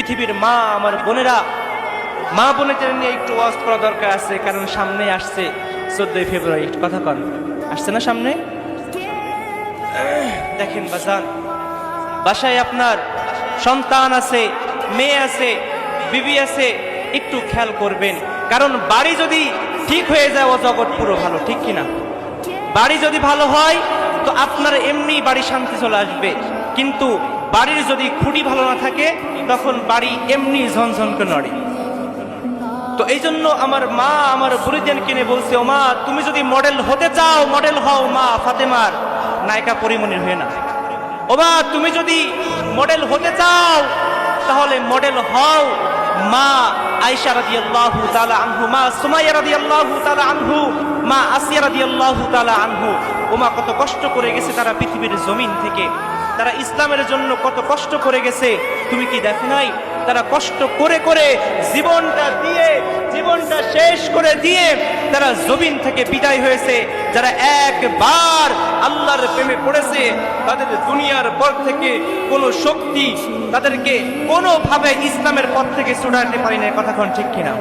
পৃথিবীর মা আমার বোনেরা, মা বোনেদের নিয়ে একটু ওয়াজ করা দরকার আছে, কারণ সামনে আসছে 14ই ফেব্রুয়ারি। কথা কন, আসছে না সামনে? দেখেন বাজান, বাসায় আপনার সন্তান আছে, মেয়ে আছে, বিবি আছে, একটু খেয়াল করবেন, কারণ বাড়ি যদি ঠিক হয়ে যায় ও জগৎ পুরো ভালো, ঠিক কিনা? বাড়ি যদি ভালো হয় তো আপনার এমনি বাড়ি শান্তি চলে আসবে, কিন্তু বাড়ির যদি খুঁটি ভালো না থাকে তখন বাড়ি এমনি ঝনঝন করে নড়ে। তো এই জন্য আমার মা আমার বুড়িদেন কিনে বলছে, ও মা তুমি যদি মডেল হতে চাও মডেল হও মা ফাতেমার, নায়িকা পরিমণির হয়ে না। ও মা তুমি যদি মডেল হতে চাও তাহলে মডেল হও মা আয়েশা রাদিয়াল্লাহু তাআলা আনহু, মা সুমাইয়া রাদিয়াল্লাহু তাআলা আনহু, মা আসিয়া রাদিয়াল্লাহু তাআলা আনহু। ও মা কত কষ্ট করে গেছে তারা পৃথিবীর জমিন থেকে, তারা ইসলামের জন্য কত কষ্ট করে গেছে, তুমি কি দেখো নাই? তারা কষ্ট করে করে জীবনটা দিয়ে, জীবনটা শেষ করে দিয়ে তারা জমিন থেকে বিদায় হয়েছে। যারা একবার আল্লাহর প্রেমে পড়েছে তাদের দুনিয়ার পর থেকে কোনো শক্তি তাদেরকে কোনোভাবে ইসলামের পথ থেকে ছুটাতে পারি না। কথা কোন ঠিক কিনা?